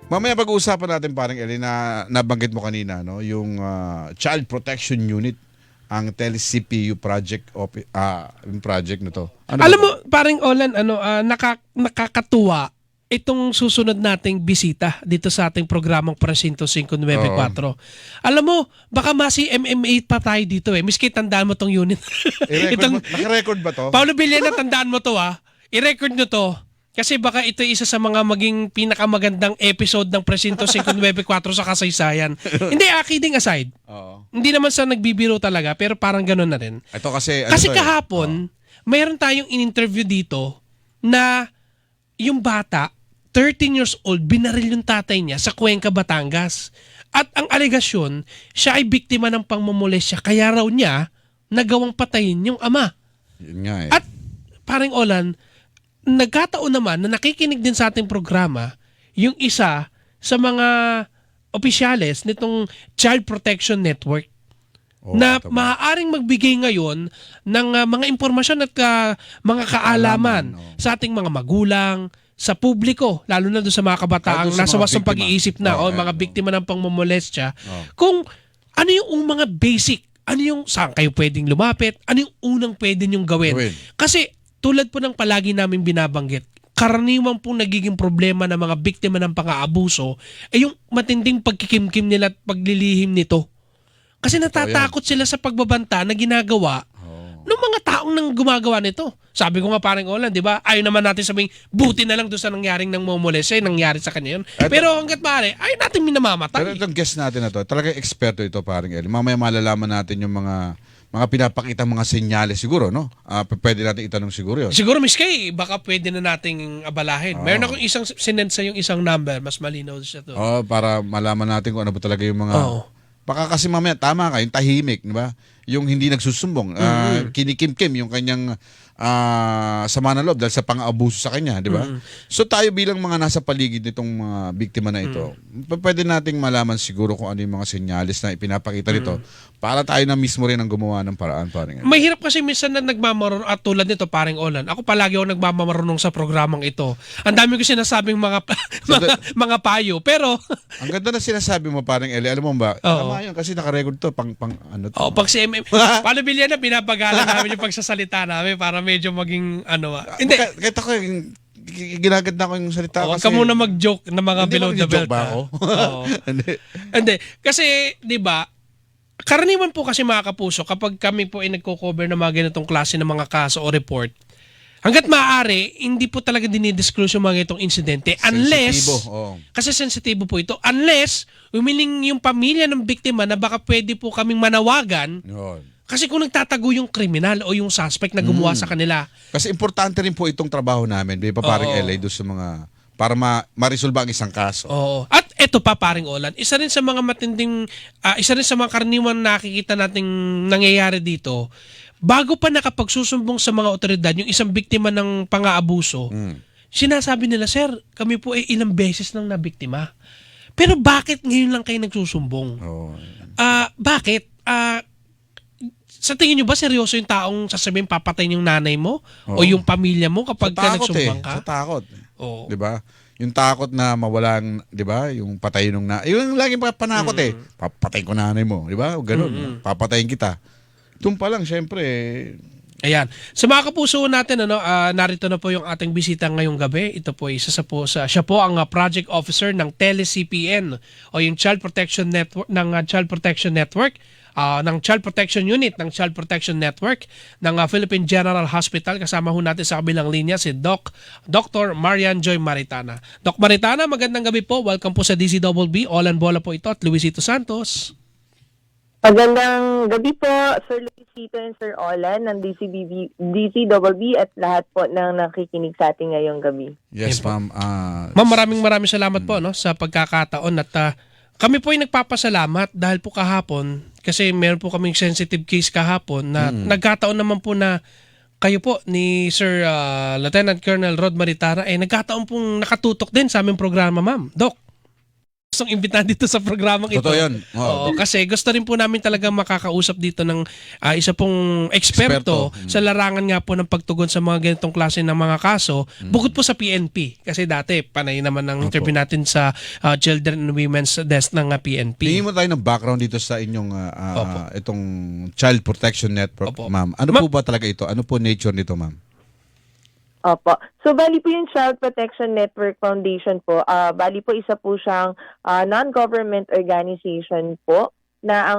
Mamaya pag-uusapan natin parang Eli na nabanggit mo kanina, no, yung Child Protection Unit, ang TEL-CPU project yung project na to. Ano ba Alam to? mo, paring Olan, nakakatuwa itong susunod nating bisita dito sa ating programang Presinto 594. Alam mo, baka masi MMA pa tayo dito eh. Miski tandaan mo tong unit. Naka-record ba to? Paulo Villena, tandaan mo to I-record nyo to. Kasi baka ito isa sa mga maging pinakamagandang episode ng Presinto 594 sa kasaysayan. Hindi, kidding aside. Oo. Hindi naman sa nagbibiro talaga, pero parang gano'n na rin. Ito kasi Kasi kahapon, mayroon tayong in-interview dito na yung bata, 13 years old, binaril yung tatay niya sa Cuenca, Batangas. At ang alegasyon, siya ay biktima ng pangmumulestya, kaya raw niya nagawang patayin yung ama. Yun nga eh. At parang Olan, nagkataon naman na nakikinig din sa ating programa yung isa sa mga opisyales nitong Child Protection Network na maaaring magbigay ngayon ng mga impormasyon at mga kaalaman sa ating mga magulang, sa publiko, lalo na doon sa mga kabataang nasa wasong pag-iisip na o mga biktima ng pangmomolestya, kung ano yung mga basic, ano yung saan kayo pwedeng lumapit, ano yung unang pwede nyong gawin. Kasi tulad po ng palagi namin binabanggit, karaniwan pong nagiging problema ng mga biktima ng pang-aabuso ay yung matinding pagkikimkim nila at paglilihim nito. Kasi natatakot sila sa pagbabanta na ginagawa ng mga taong nang gumagawa nito. Sabi ko nga parang Olan, di ba? Ayaw naman natin sabing buti na lang doon sa nangyaring ng momolese, nangyari sa kanya yun. Pero hanggat maaari, ayaw natin minamamatay. Pero itong guest natin na to, talagang eksperto ito parang Eli. Mamaya malalaman natin yung mga pinapakita mga senyales siguro, no? Pwede natin itanong siguro yun. Siguro miski, baka pwede na nating abalahin. Meron akong sinend sa yung isang number, mas malinaw siya to. Para malaman natin kung ano ba talaga yung mga... Baka kasi mamaya, tama ka, yung tahimik, di ba? Yung hindi nagsusumbong, kinikimkim yung kanyang sama na loob dahil sa pang-abuso sa kanya, di ba? So tayo bilang mga nasa paligid nitong mga biktima na ito, pwede nating malaman siguro kung ano yung mga senyalis na ipinapakita nito para tayo na mismo rin ang gumawa ng paraan. Mahirap kasi minsan na nagmamarunong at tulad nito paring Olan. Ako palagi ako nagmamarunong sa programang ito. Ang dami ko sinasabing mga payo, pero ang ganda na sinasabi mo parang Eli, alam mo ba? Tama yun kasi naka-record to pang ano to. Pag si MM, paano bilyan na pinapagalan namin yung pagsasalita namin para medyo maging Hindi. Kahit ako ginaganda ko yung salita Huwag ka muna mag-joke na mga below the belt. Ba ako? Hindi. Kasi, di ba, karaniwan po kasi mga kapuso, kapag kami po ay nagko-cover ng mga ganitong klase ng mga kaso o report, hanggat maaari, hindi po talaga dinidisclose yung mga itong insidente unless, kasi sensitibo po ito, unless humiling yung pamilya ng biktima na baka pwede po kaming manawagan. Kasi kung nagtatago yung kriminal o yung suspect na gumawa sa kanila. Kasi importante rin po itong trabaho namin, paring LA, doon sa mga, para ma-resolve ang isang kaso. At eto pa paring Olan, isa rin sa mga matinding, isa rin sa mga karaniwan nakikita nating nangyayari dito, bago pa nakapagsusumbong sa mga otoridad yung isang biktima ng pang-aabuso, sinasabi nila, sir, kami po ay ilang beses nang nabiktima. Pero bakit ngayon lang kayo nagsusumbong? Bakit? Sa tingin nyo ba seryoso yung taong sasabihin papatayin yung nanay mo o yung pamilya mo kapag ka nagsumbang ka? Sa takot. Di ba? Yung takot na mawalang, di ba? Yung patayin ng nanay. Yung laging panakot papatayin ko nanay mo. Di ba? Ganun. Papatayin kita. Doon pa lang, syempre. Ayan. Sa mga kapuso natin, narito na po yung ating bisita ngayong gabi. Ito po siya po ang project officer ng TEL-CPN o yung Child Protection Network ng Child Protection Network. Ng Child Protection Unit ng Child Protection Network ng Philippine General Hospital. Kasama ho natin sa kabilang linya si Dr. Marian Joy Maritana. Doc Maritana, magandang gabi po. Welcome po sa DCBB. Olan Bola po ito at Luisito Santos. Magandang gabi po, Sir Luisito and Sir Olan ng DCBB at lahat po ng nakikinig sa atin ngayong gabi. Yes, ma'am. Ma'am, maraming salamat po sa pagkakataon at kami po ay nagpapasalamat dahil po kahapon, kasi meron po kaming sensitive case kahapon na nagkataon naman po na kayo po ni Sir Lieutenant Colonel Rod Maritana ay nagkataon pong nakatutok din sa aming programa, ma'am. Doc. gustong imbitahan dito sa programang ito. Totoo yan. Oo, kasi gusto rin po namin talaga makakausap dito ng isa pong eksperto sa larangan nga po ng pagtugon sa mga ganitong klase ng mga kaso, bukod po sa PNP. Kasi dati, panay naman ang interview natin sa Children and Women's Desk ng PNP. Tingin mo tayo ng background dito sa inyong itong Child Protection Network, Opo. ma'am. Ano po ba talaga ito? Ano po nature nito, ma'am? Opo. So, bali po yung Child Protection Network Foundation po, bali po isa po siyang non-government organization po na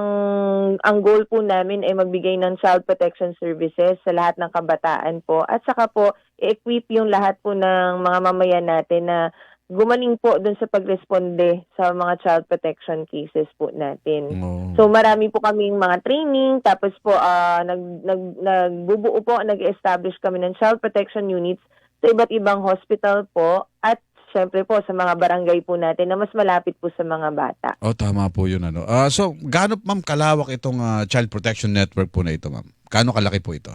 ang goal po namin ay magbigay ng child protection services sa lahat ng kabataan po at saka po i-equip yung lahat po ng mga mamayan natin na gumaling po dun sa pagresponde sa mga child protection cases po natin. Oh. So marami po kaming mga training, tapos po nagbubuo po, nag-establish kami ng child protection units sa iba't ibang hospital po at syempre po sa mga barangay po natin na mas malapit po sa mga bata. Oh, tama po yun. So, gaano, ma'am, kalawak itong Child Protection Network po na ito, ma'am? Gaano kalaki po ito?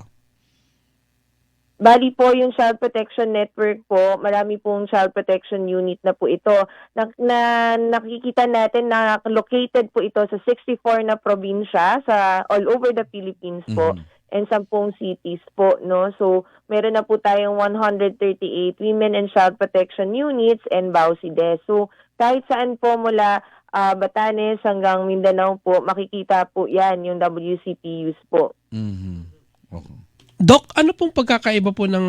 Bali po yung Child Protection Network po, marami pong Child Protection Unit na po ito. Na nakikita natin na located po ito sa 64 na probinsya sa all over the Philippines po and 10 cities po, no. So meron na po tayong 138 Women and Child Protection Units and BAUSIDES. So kahit saan po mula Batanes hanggang Mindanao po, makikita po 'yan yung WCPUs po. Okay. Doc, ano pong pagkakaiba po ng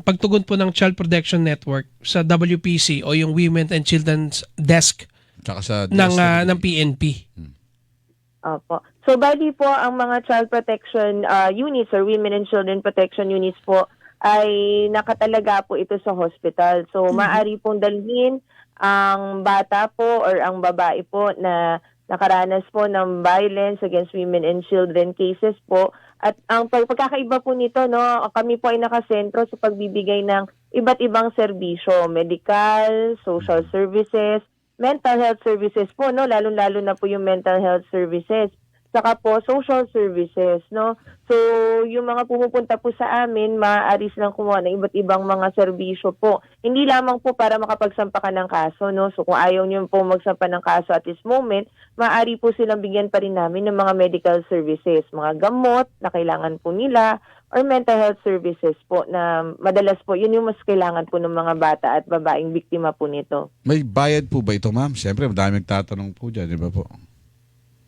pagtugon po ng Child Protection Network sa WPC o yung Women and Children's Desk Tsaka sa ng PNP? Opo. So, bali po ang mga child protection units or women and children protection units po ay nakatalaga po ito sa hospital. So, maaari pong dalhin ang bata po or ang babae po na nakaranas po ng violence against women and children cases po. At ang pagkakaiba po nito, no, kami po ay nakasentro sa pagbibigay ng iba't ibang serbisyo, medical, social services, mental health services po, no, lalo-lalo na po yung mental health services. Saka po social services, no. So, yung mga pumupunta po sa amin, maaari silang kumuha ng iba't ibang mga serbisyo po. Hindi lamang po para makapagsampa ka ng kaso, no. So, kung ayaw niyo po magsampa ng kaso at this moment, maaari po silang bigyan pa rin namin ng mga medical services, mga gamot na kailangan po nila, or mental health services po na madalas po, yun yung mas kailangan po ng mga bata at babaeng biktima po nito. May bayad po ba ito, ma'am? Siyempre, madaming tatanong po dyan, di ba po?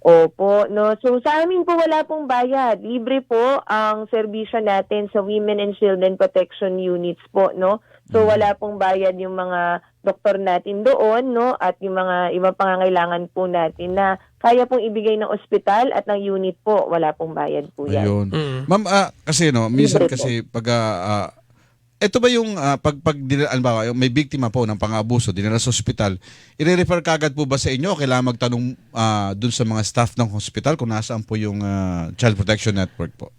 Opo, no. So sa amin po wala pong bayad. Libre po ang serbisyo natin sa Women and Children Protection Units po, no. So wala pong bayad yung mga doktor natin doon, no, at yung mga ibang pangangailangan po natin na kaya pong ibigay ng ospital at ng unit po, wala pong bayad po yan. Ayun. Ma'am, kasi minsan kasi pag ito ba yung may biktima po ng pang-abuso, dinala sa ospital, i-refer kagad po ba sa inyo o kailangan magtanong dun sa mga staff ng hospital kung nasaan po yung Child Protection Network po?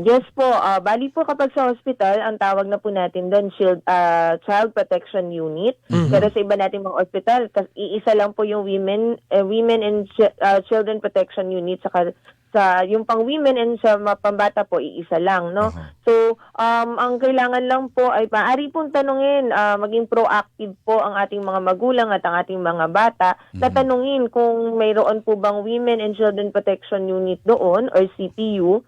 Yes po. Bali po kapag sa hospital, ang tawag na po natin doon Child Protection Unit. Pero sa iba nating mga hospital, iisa lang po yung Women and Children Protection Unit sa yung pang women and sa pambata po iisa lang, no. So ang kailangan lang po ay maaari pong tanungin, maging proactive po ang ating mga magulang at ang ating mga bata na tanungin kung mayroon po bang Women and Children Protection Unit doon or CPU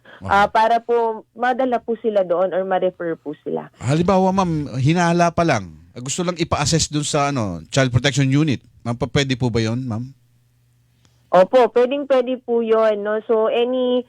para po madala po sila doon or ma-refer po sila. Halimbawa, ma'am, hinala pa lang, gusto lang ipa-assess dun sa Child Protection Unit, ma'am, pwede po ba yun, ma'am? Opo, pwede po yun, no? So, any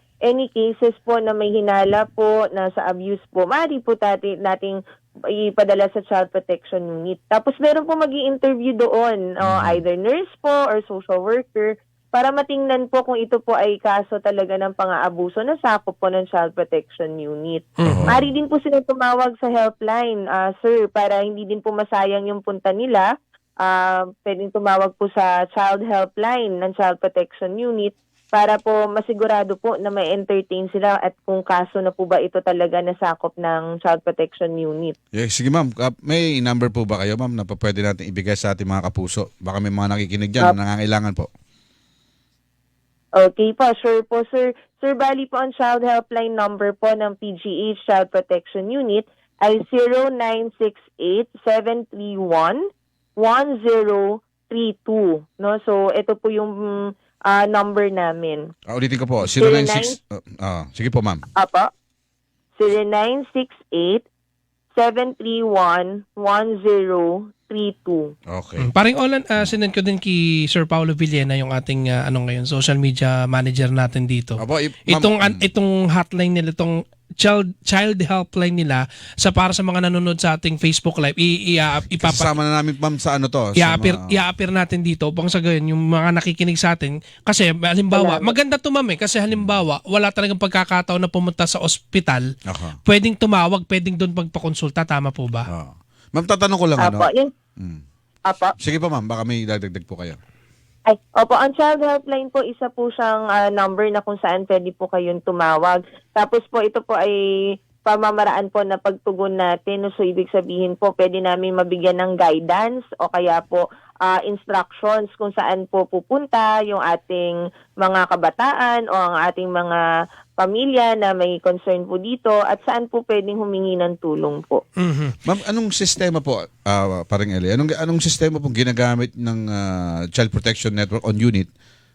cases po na may hinala po na sa abuse po, maaari po nating ipadala sa Child Protection Unit. Tapos, meron po mag-i-interview doon, either nurse po or social worker, para matingnan po kung ito po ay kaso talaga ng pang-aabuso na sakop po ng Child Protection Unit. Maaari din po sila tumawag sa helpline, sir, para hindi din po masayang yung punta nila. Pwedeng tumawag po sa Child Helpline ng Child Protection Unit para po masigurado po na may entertain sila at kung kaso na po ba ito talaga nasakop ng Child Protection Unit. Sige, ma'am. May number po ba kayo, ma'am, na pwede natin ibigay sa ating mga kapuso? Baka may mga nakikinig dyan na nangangailangan po. Okay po, sure po, sir. Sir, bali po ang Child Helpline number po ng PGH Child Protection Unit ay 0968-731-1037 0996-873-1032. No? So, ito po yung number namin. Ulitin ko po, 096... sige po, ma'am. Apo? 0968-731-1032. Okay. Paring Olan, sinend ko din kay Sir Paulo Villena yung ating ngayon social media manager natin dito. Opo, ma'am, Itong hotline nila, itong child helpline nila para sa mga nanonood sa ating Facebook Live, kasama na namin, ma'am, sa ano to. i-appear natin dito upang sa gayon yung mga nakikinig sa atin. Kasi halimbawa, maganda to ma'am kasi halimbawa, wala talagang pagkakataon na pumunta sa ospital, pwedeng tumawag, pwedeng doon pagpakonsulta, tama po ba? Ma'am, tatanong ko lang Apo, Apo? Sige po, ma'am, baka may dagdag po kayo. Opo, ang child helpline po, isa po siyang number na kung saan pwede po kayong tumawag. Tapos po, ito po ay pamamaraan po na pagtugon natin. So, ibig sabihin po, pwede namin mabigyan ng guidance o kaya po instructions kung saan po pupunta yung ating mga kabataan o ang ating mga pamilya na may concern po dito at saan po pwedeng humingi ng tulong po. Ma'am, anong sistema po, parang Eli, anong sistema pong ginagamit ng Child Protection Network on unit,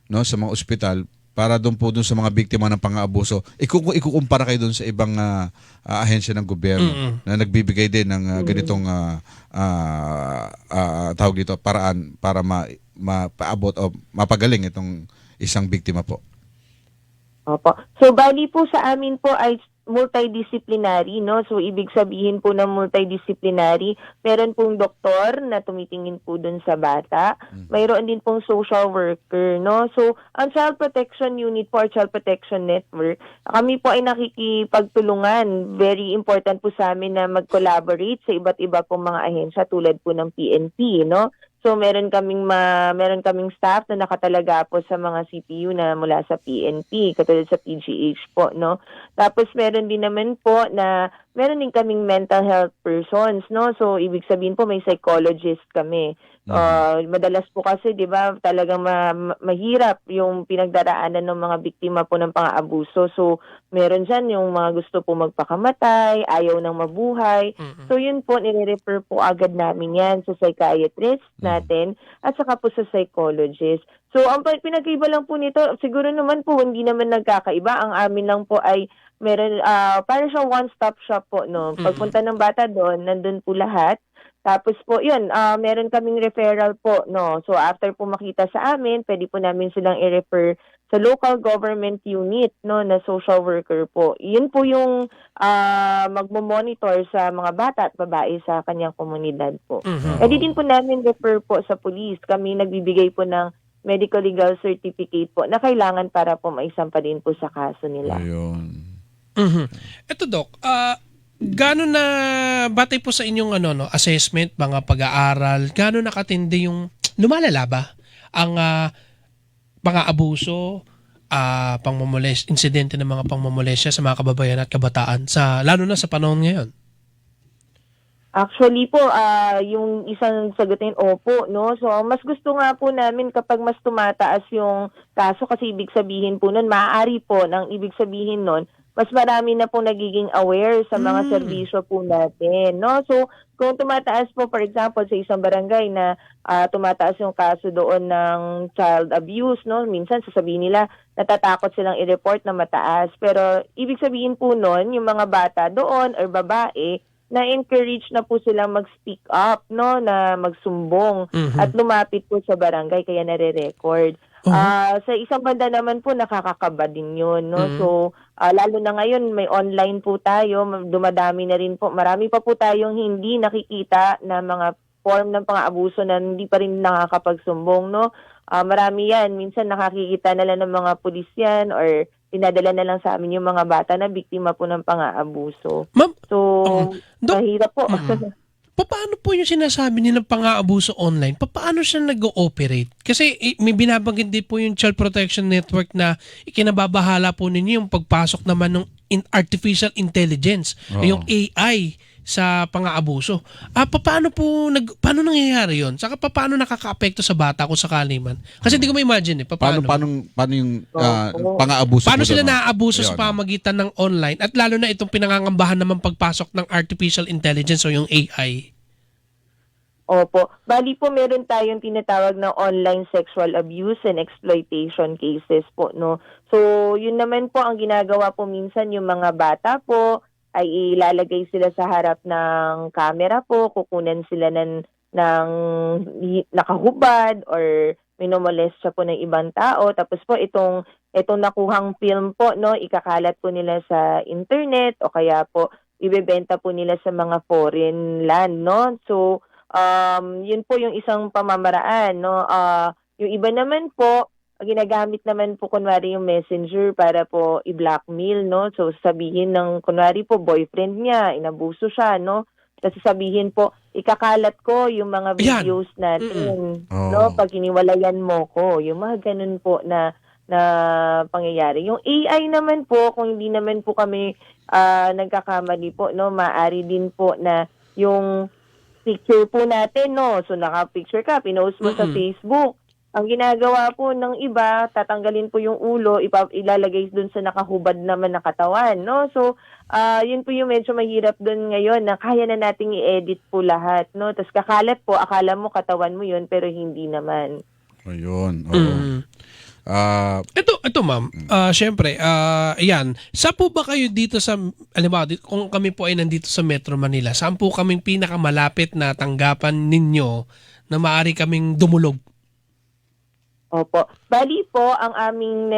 no, sa mga ospital para doon sa mga biktima ng pang-aabuso? Ikukumpara kayo doon sa ibang ahensya ng gobyerno na nagbibigay din ng ganitong tawag dito, paraan para mapaabot o mapagaling itong isang biktima po. Opo. So, bali po sa amin po ay multidisciplinary, no? So, ibig sabihin po ng multidisciplinary, meron pong doktor na tumitingin po dun sa bata. Mayroon din pong social worker, no? So, ang Child Protection Unit po, or Child Protection Network, kami po ay nakikipagtulungan. Very important po sa amin na mag-collaborate sa iba't iba pong mga ahensya tulad po ng PNP, no? So meron kaming staff na nakatalaga po sa mga CPU na mula sa PNP, katulad sa PGH po, no. Tapos meron din naman po na meron din kaming mental health persons, no. So ibig sabihin po may psychologist kami. Madalas po kasi, 'di ba, talagang mahirap yung pinagdaraanan ng mga biktima po ng pang-aabuso. So meron diyan yung mga gusto po magpakamatay, ayaw nang mabuhay. So yun po, nire-refer po agad namin yan sa psychiatrist natin at saka po sa psychologist. So ang pinagkaiba lang po nito, siguro naman po hindi naman nagkakaiba. Ang amin lang po ay meron para siya one-stop shop po, no. Pagpunta ng bata doon, nandun po lahat. Tapos po, yun, meron kaming referral po, no. So after po makita sa amin, pwede po namin silang i-refer sa local government unit, no, na social worker po. Yun po yung magmo-monitor sa mga bata at babae sa kanyang komunidad po. Pwede din po namin refer po sa police. Kami nagbibigay po ng medical legal certificate po na kailangan para po maisampa din po sa kaso nila. Ayun. Ito, Doc, gano'n na, batay po sa inyong assessment, mga pag-aaral, gano'n nakatindi yung, lumalala ba ang pang-aabuso, insidente ng mga pangmomolesya sa mga kababayan at kabataan, lalo na sa panahon ngayon? Actually po, yung isang sagutin, opo, no? So, mas gusto nga po namin kapag mas tumataas yung kaso kasi ibig sabihin po nun, maaari po, nang ibig sabihin nun, mas marami na po nagiging aware sa mga serbisyo po natin, no? So, kung tumataas po, for example, sa isang barangay na tumataas yung kaso doon ng child abuse, no? Minsan sasabihin nila, natatakot silang i-report na mataas. Pero, ibig sabihin po nun, yung mga bata doon or babae, na-encourage na po silang mag-speak up, no? Na magsumbong at lumapit po sa barangay, kaya nare-record. Sa isang banda naman po, nakakakaba din yun, no? So, lalo na ngayon, may online po tayo, dumadami na rin po. Marami pa po tayong hindi nakikita na mga form ng pang-aabuso na hindi pa rin nakakapagsumbong, no? Marami yan. Minsan nakakikita na lang ng mga pulis yan or dinadala na lang sa amin yung mga bata na biktima po ng pang-aabuso. Ma'am, so, mahirap po. Paano po yung sinasabi nilang pang-aabuso online? Paano siya nag-ooperate? Kasi may binabanggit din po yung Child Protection Network na ikinababahala po ninyo yung pagpasok naman ng artificial intelligence, yung AI sa pang-aabuso. Paano nangyayari yun? Saka paano nakaka-apekto sa bata kung sakali man? Kasi hindi ko ma-imagine Paano yung pang-aabuso? Paano sila naaabuso sa pamagitan ng online at lalo na itong pinangangambahan naman pagpasok ng artificial intelligence o yung AI? Opo. Bali po meron tayong tinatawag na online sexual abuse and exploitation cases po, no. So, yun naman po ang ginagawa po minsan yung mga bata po ay ilalagay sila sa harap ng camera po, kukunan sila ng nakahubad or minomolestya po ng ibang tao. Tapos po itong nakuhang film po, no, ikakalat po nila sa internet o kaya po ibebenta po nila sa mga foreign land, no. So, yun po yung isang pamamaraan, no. Yung iba naman po, ginagamit naman po kunwari yung messenger para po i-blackmail, no. So sabihin ng kunwari po boyfriend niya, inabuso siya, no. Tapos sabihin po, ikakalat ko yung mga Yan. videos natin, Oo. no, pag iniwalayan mo ko. Yung mga ganun po na pangyayari. Yung AI naman po, kung hindi naman po kami nagkakamali po, no, maaari din po na yung picture po natin, no, so naka-picture ka, pinost mo sa Facebook. Ang ginagawa po ng iba, tatanggalin po yung ulo, ilalagay dun sa nakahubad naman na katawan, no? So, yun po yung medyo mahirap dun ngayon na kaya na nating i-edit po lahat, no? Tapos kakalat po, akala mo katawan mo yun, pero hindi naman. Ayun. Oo. Mm. Ito ma'am, syempre, ayan, saan po ba kayo dito sa, alimbawa, kung kami po ay nandito sa Metro Manila, saan po kaming pinakamalapit na tanggapan ninyo na maaari kaming dumulog? Opo. Bali po, ang aming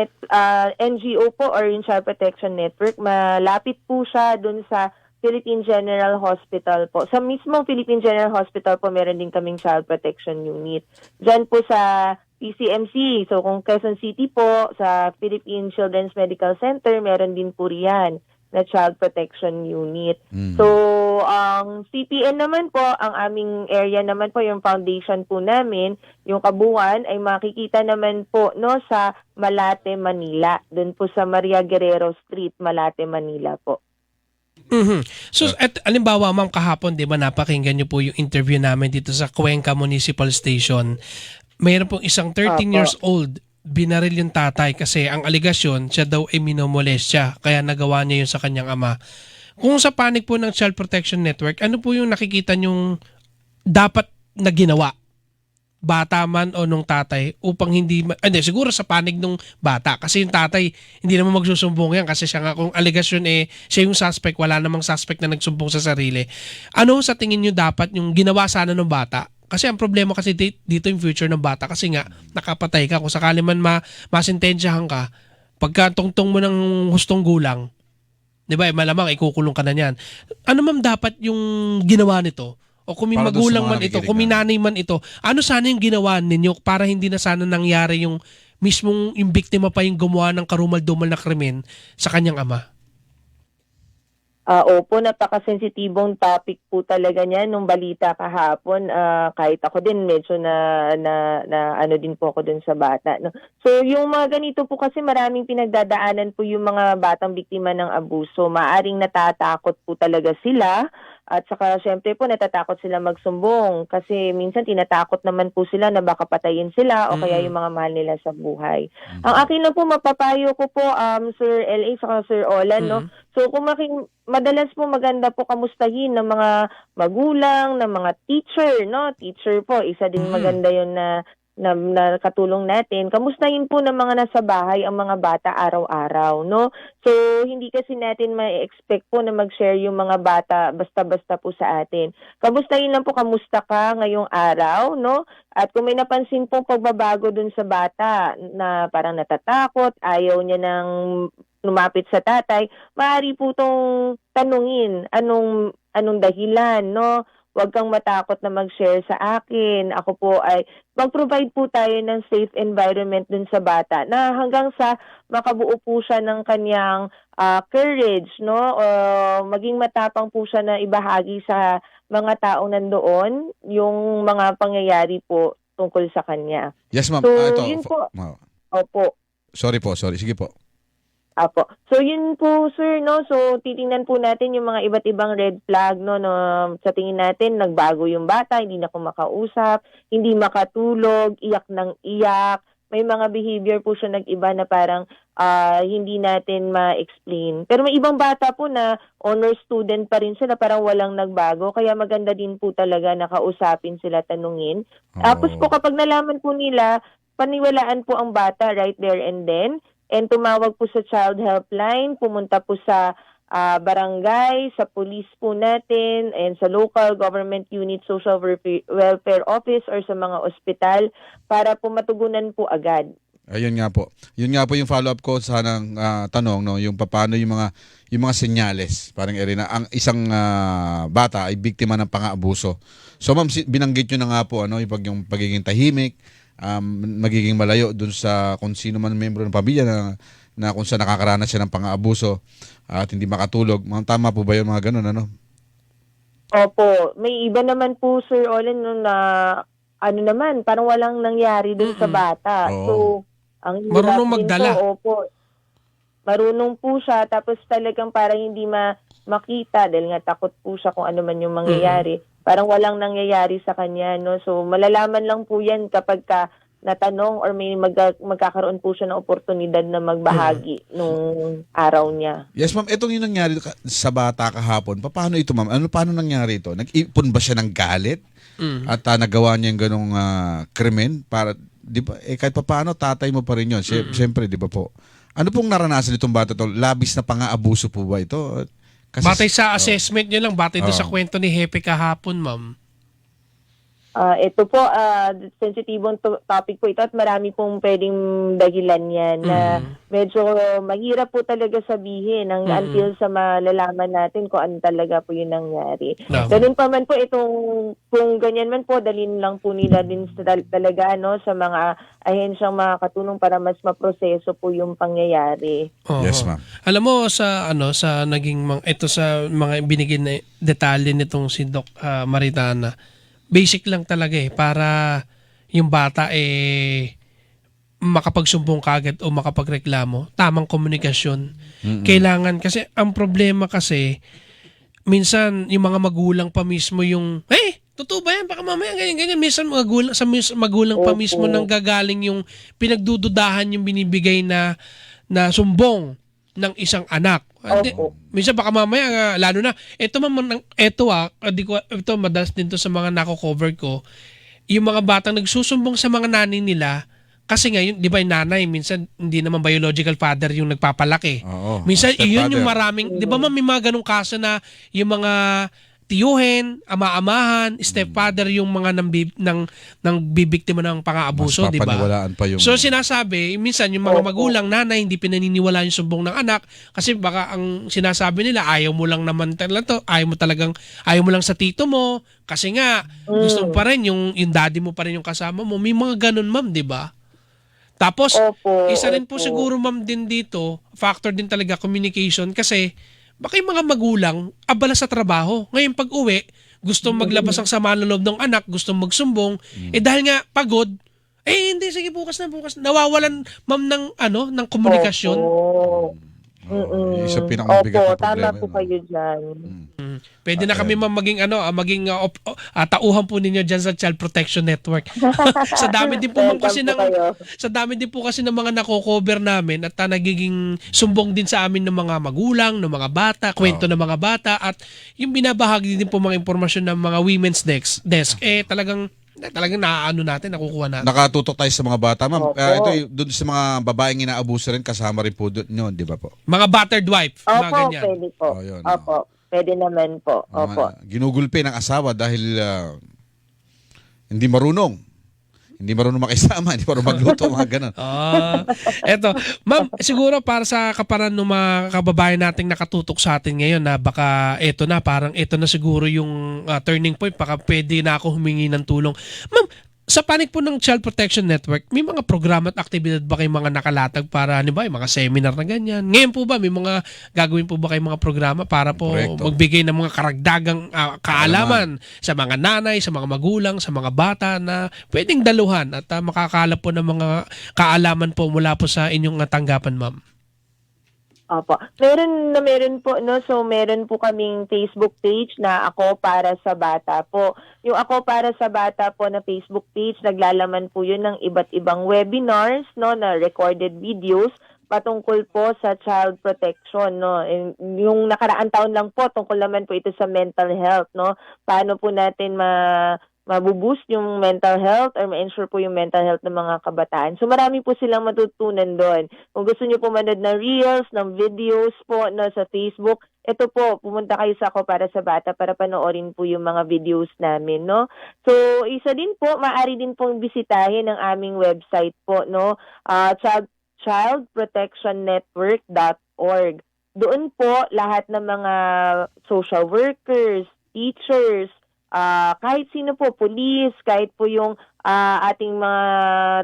NGO po or yung Child Protection Network, malapit po siya dun sa Philippine General Hospital po. Sa mismong Philippine General Hospital po, meron din kaming Child Protection Unit. Diyan po sa PCMC. So kung Quezon City po, sa Philippine Children's Medical Center, meron din po riyan na Child Protection Unit. So, ang CPN naman po, ang aming area naman po, yung foundation po namin, yung kabuuan ay makikita naman po, no, sa Malate, Manila. Doon po sa Maria Guerrero Street, Malate, Manila po. So, alimbawa ma'am, kahapon, di ba, napakinggan niyo po yung interview namin dito sa Cuenca Municipal Station. Mayroon pong isang 13 years old, binaril yung tatay kasi ang aligasyon, siya daw ay minomolestya, kaya nagawa niya yun sa kanyang ama. Kung sa panig po ng Child Protection Network, ano po yung nakikita nyong dapat na ginawa? Bata man o nung tatay upang hindi siguro sa panig nung bata kasi yung tatay hindi naman magsusumbong yan kasi siya nga, kung aligasyon siya yung suspect, wala namang suspect na nagsumbong sa sarili. Ano sa tingin nyo dapat yung ginawa sana ng bata? Kasi ang problema kasi dito yung future ng bata kasi nga nakapatay ka, kung sakali man masintensyahan ka, pagka tungtong mo ng hustong gulang, di ba, malamang ikukulong ka na niyan. Ano ma'am dapat yung ginawa nito? O kung may Para dun sa magulang mga man ito, nakikinig kung may nanay man ito, ano sana yung ginawa ninyo para hindi na sana nangyari yung mismong yung biktima pa yung gumawa ng karumal-dumal na krimen sa kanyang ama? Opo, napakasensitibong topic po talaga niyan nung balita kahapon. Kahit ako din medyo na ano din po ako dun sa bata, no. So yung mga ganito po kasi maraming pinagdadaanan po yung mga batang biktima ng abuso. Maaring natatakot po talaga sila. At saka syempre po natatakot sila magsumbong kasi minsan tinatakot naman po sila na baka patayin sila o kaya yung mga mahal nila sa buhay. Ang akin lang po mapapayo ko po, Sir LA saka Sir Olan, no. So kung madalas po maganda po kamustahin ng mga magulang, ng mga teacher, no. Teacher po, isa din maganda yun na katulong natin. Kamustahin po ng mga nasa bahay ang mga bata araw-araw, no? So, hindi kasi natin ma-expect po na mag-share yung mga bata basta-basta po sa atin. Kamustahin lang po, kamusta ka ngayong araw, no? At kung may napansin pong pagbabago dun sa bata na parang natatakot, ayaw niya nang lumapit sa tatay, maaari po itong tanungin anong dahilan, no? Huwag kang matakot na mag-share sa akin. Ako po ay mag-provide po tayo ng safe environment dun sa bata na hanggang sa makabuo po siya ng kanyang courage, no? Maging matapang po siya na ibahagi sa mga taong nandoon yung mga pangyayari po tungkol sa kanya. Yes, ma'am. So, Ito. yun po. Wow. Opo. Sorry. Sige po. Apo. So yun po sir, no. So titingnan po natin yung mga iba't ibang red flag, no, sa tingin natin nagbago yung bata, hindi na kumakausap, hindi makatulog, iyak ng iyak. May mga behavior po siya nag-iba na parang hindi natin ma-explain. Pero may ibang bata po na honor student pa rin sila, parang walang nagbago. Kaya maganda din po talaga na kausapin sila, tanungin. Tapos po kapag nalaman po nila, paniwalaan po ang bata right there and then. And tumawag po sa child helpline, pumunta po sa barangay, sa police po natin, and sa local government unit, social welfare office, or sa mga ospital para po matugunan po agad. Ayun nga po. Yun nga po yung follow-up ko sa tanong, no, yung paano yung mga senyales. Parang Erina, ang isang bata ay biktima ng pang-aabuso. So ma'am, binanggit nyo na nga po yung pagiging tahimik, magiging malayo dun sa kung sino man membro ng pamilya na kung saan nakakaranas siya ng pang-aabuso at hindi makatulog. Ma'am, tama po ba yung mga ganun, ano? Opo. May iba naman po, Sir Olen, na naman, parang walang nangyari dun sa bata. Oo. So, ang hirap Marunong din magdala. po, opo. Marunong po siya, tapos talagang parang hindi makita dahil nga takot po siya kung ano man yung mangyayari. Parang walang nangyayari sa kanya, no? So, malalaman lang po yan kapag natanong or may magkakaroon po siya ng oportunidad na magbahagi nung araw niya. Yes, ma'am. Itong yung nangyari sa bata kahapon. Paano ito, ma'am? Paano nangyari ito? Nag-ipon ba siya ng galit? At nagawa niya yung ganong krimen? Para, di ba, kahit paano, tatay mo pa rin yun. Siyempre, di ba po? Ano pong naranasan itong bata to? Labis na pang-aabuso po ba ito? Kasi, Batay sa assessment nyo lang, batay doon sa kwento ni Hepe kahapon, ma'am. Ito po, sensitibong topic po ito at marami pong pwedeng dahilan yan na medyo mahirap po talaga sabihin until sa malalaman natin kung ano talaga po yung nangyari. Ganun pa man po kung ganyan man po, dalhin lang po nila din talaga sa mga ahensyang makakatulong para mas maproseso po yung pangyayari. Yes, ma'am. Alam mo sa naging ito sa mga binigay na detalye nitong si Doc Maritana. Basic lang talaga para yung bata makapagsumbong kagad o makapagreklamo, tamang komunikasyon. Kailangan kasi ang problema kasi minsan yung mga magulang pa mismo yung totoo ba yan? Baka mamaya ganyan. Minsan magulang pa mismo nang gagaling yung pinagdududahan yung binibigay na sumbong ng isang anak. Minsan baka mamaya lalo na ito madalas din to sa mga nako-cover ko, yung mga batang nagsusumbong sa mga nanay nila kasi ngayon, di ba yung nanay, minsan hindi naman biological father yung nagpapalaki. Minsan iyon yung maraming, di ba may mga ganong kaso na yung mga tiyuhin, ama-amahan, stepfather yung mga nang bibiktima ng pang-aabuso, di ba? Papaniwalaan pa yung... So sinasabi, minsan yung mga magulang, nanay, hindi pinaniniwala yung sumbong ng anak kasi baka ang sinasabi nila, ayaw mo lang naman talaga to, ayaw mo lang sa tito mo kasi nga gusto mo pa rin yung daddy mo pa rin yung kasama mo. May mga ganun, ma'am, di ba? Tapos, isa rin po siguro, ma'am, din dito, factor din talaga communication kasi baka yung mga magulang abala sa trabaho. Ngayon pag-uwi, gusto maglabas ang sama ng loob ng anak, gusto magsumbong, dahil nga pagod, hindi, sige, bukas na. Nawawalan, ma'am, ng komunikasyon. Isa pinakamabigat na Opo, tama problema. po kayo dyan. Pwede na kami, ma'am, maging tauhan po ninyo dyan sa Child Protection Network. sa dami din po kasi ng mga nako-cover namin at nagiging sumbong din sa amin ng mga magulang, ng mga bata, kwento ng mga bata at yung binabahagi din po mga impormasyon ng mga women's desk. Talagang nakukuha natin. Nakatutok tayo sa mga bata, ma'am. Ito, doon sa mga babaeng inaabuso rin, kasama rin po doon, di ba po? Mga battered wife, mga Opo, ganyan. pwede po. Yun, Opo, pwede naman po. Opo. Ginugulpi ng asawa dahil hindi marunong makisama, hindi marunong magluto, mga ganun. Eto, ma'am, siguro para sa kaparan ng mga kababayan nating nakatutok sa atin ngayon na baka ito na siguro yung turning point, baka pwede na ako humingi ng tulong. Ma'am, sa panig po ng Child Protection Network, may mga programa at aktibidad ba kayong mga nakalatag para, yung mga seminar na ganyan? Ngayon po ba, may mga gagawin po ba kayong mga programa para po magbigay ng mga karagdagang kaalaman sa mga nanay, sa mga magulang, sa mga bata na pwedeng daluhan at makakalap po ng mga kaalaman po mula po sa inyong tanggapan, ma'am? Opo. Meron po, no? So, meron po kaming Facebook page na Ako Para sa Bata po. Yung Ako Para sa Bata po na Facebook page, naglalaman po yun ng iba't ibang webinars, no? Na recorded videos patungkol po sa child protection, no. And yung nakaraang taon lang po tungkol naman po ito sa mental health, no. Paano po natin mabuboost yung mental health or ma-ensure po yung mental health ng mga kabataan. So marami po silang matutunan doon. Kung gusto niyo po manood ng reels, ng videos po no, sa Facebook, ito po, pumunta kayo sa Ako Para sa Bata para panoorin po yung mga videos namin, no. So isa din po, maaari din pong bisitahin ang aming website po, no. childprotectionnetwork.org. Doon po lahat ng mga social workers, teachers, kahit sino po, police, kahit po yung ating mga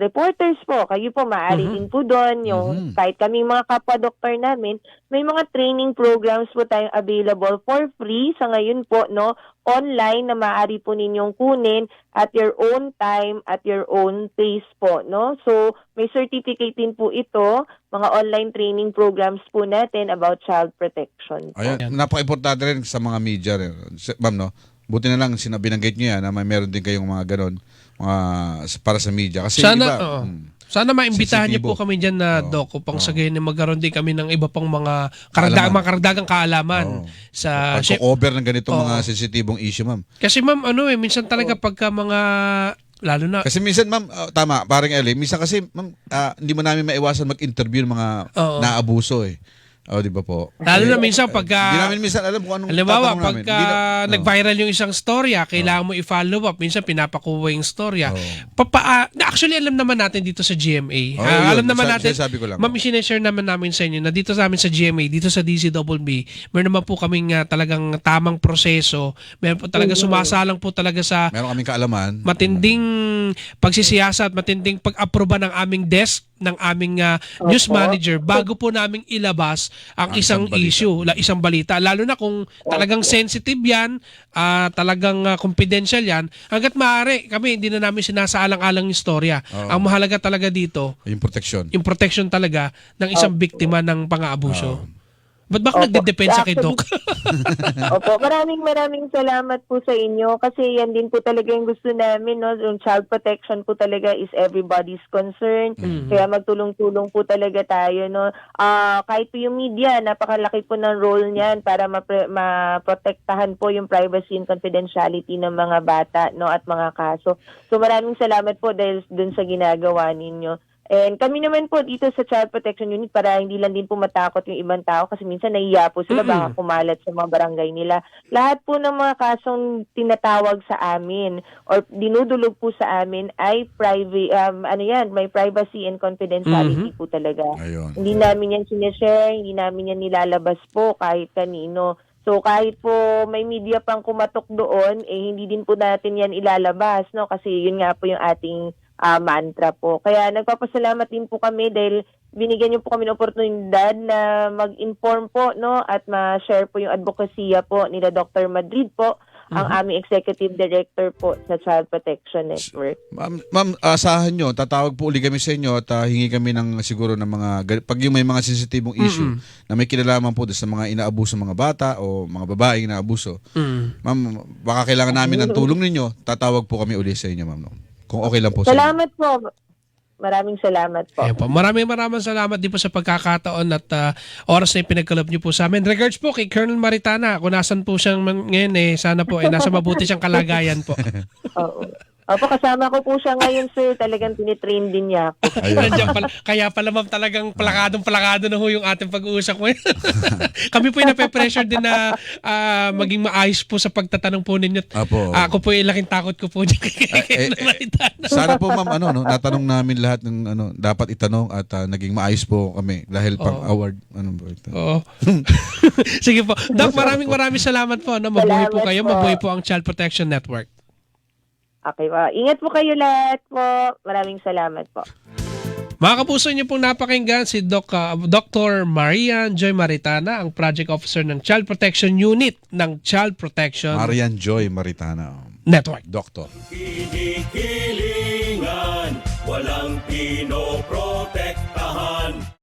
reporters po, kayo po maaari din po doon, yung kahit kami mga kapwa-doktor namin, may mga training programs po tayong available for free sa ngayon po, no, online na maaari po ninyong kunin at your own time, at your own pace po, no. So, may certificate din po ito, mga online training programs po natin about child protection po. Ayan, napaka-importante rin sa mga media rin. Ma'am, no? Buti na lang binanggit niyo yan na may meron din kayong mga ganon para sa media. Kasi Sana, iba, sana maimbitahan niyo sensitibo. po kami dyan na Doc upang sa gayon magkaroon din kami ng iba pang mga karagdagang kaalaman sa pagko-cover ng ganitong mga sensitibong issue, ma'am. Kasi ma'am, minsan talaga pagka mga lalo na Kasi minsan, ma'am, tama, parang Ellie, minsan kasi, ma'am, hindi mo namin maiwasan mag-interview ng mga naabuso eh. Di ba po? lalo na minsan pagka Hindi namin minsan alam kung anong halimbawa, tatanong namin. pagka nag-viral yung isang storya, kailangan mo i-follow up. Minsan pinapakuha yung storya. Actually, alam naman natin dito sa GMA. Alam naman natin, sabi ko lang. ma'am, sineshare naman namin sa inyo na dito sa amin sa GMA, dito sa DCWB, meron naman po kaming talagang tamang proseso. Meron po talaga sumasalang po talaga sa Meron kaming kaalaman. matinding pagsisiyasa at matinding pag-aproba ng aming desk, ng aming news manager bago po naming ilabas ang isang issue, isang balita. Lalo na kung talagang sensitive yan, talagang confidential yan, hanggat maaari kami hindi na namin sinasaalang-alang yung storya. Ang mahalaga talaga dito, Yung protection. yung protection talaga ng isang biktima ng pang-aabuso. Ba't ba nagdedepensa kay Doc? Opo, maraming salamat po sa inyo kasi yan din po talaga yung gusto namin, no? Yung child protection po talaga is everybody's concern. Kaya magtulong-tulong po talaga tayo, no? Kahit po yung media, napakalaki po ng role niyan para maprotektahan po yung privacy and confidentiality ng mga bata, no, at mga kaso. So maraming salamat po dahil dun sa ginagawa ninyo. And kami naman po dito sa Child Protection Unit para hindi lang din po matakot yung ibang tao kasi minsan nahiya po sila baka kumalat sa mga barangay nila. Lahat po ng mga kasong tinatawag sa amin or dinudulog po sa amin ay private, may privacy and confidentiality po talaga. Ayun. Hindi namin yan sineshare, hindi namin yan nilalabas po kahit kanino. So kahit po may media pang kumatok doon, hindi din po natin yan ilalabas, no? Kasi yun nga po yung ating mantra po. Kaya nagpapasalamat din po kami dahil binigyan niyo po kami ng oportunidad na mag-inform po, no, at ma-share po yung advokasya po nila Dr. Madrid po, ang aming Executive Director po sa Child Protection Network. Ma'am, asahan nyo, tatawag po uli kami sa inyo at hingi kami ng siguro ng mga, pag yung may mga sensitibong issue na may kinalaman po sa mga inaabuso mga bata o mga babaeng inaabuso. Ma'am, baka kailangan namin ng tulong ninyo, tatawag po kami uli sa inyo, ma'am. No? Kung okay lang po sa inyo. Salamat po. Maraming salamat po. Ayan po. Maraming salamat din po sa pagkakataon at oras na pinagkaloob niyo po sa amin. Regards po kay Colonel Maritana. Kung nasan po siyang ngayon, sana po nasa mabuti siyang kalagayan po. Oo. Opo, kasama ko po siya ngayon, sir. Talagang tinitrain din niya ako. Nandiyan pala, kaya pala ma'am talagang plakadong-plakado na ho yung ating pag-uusap mo. Kami po yung nape-pressure din na maging maayos po sa pagtatanong po ninyo. Apo. Ako po yung laking takot ko po dyan kay Maritana. Sana po ma'am, natanong namin lahat ng dapat itanong at naging maayos po kami dahil pang award. Ano ba ito? Oo. Sige po. Doc, maraming salamat po. Mabuhay po kayo. Mabuhay po ang Child Protection Network. Okay po. Ingat po kayo lahat po. Maraming salamat po. Mga kapuso, niyo pong napakinggan si Dr. Marian Joy Maritana, ang Project Officer ng Child Protection Unit ng Child Protection Marian Joy Maritana. Network. Doktor. Kinikilingan, walang pinoprotektahan.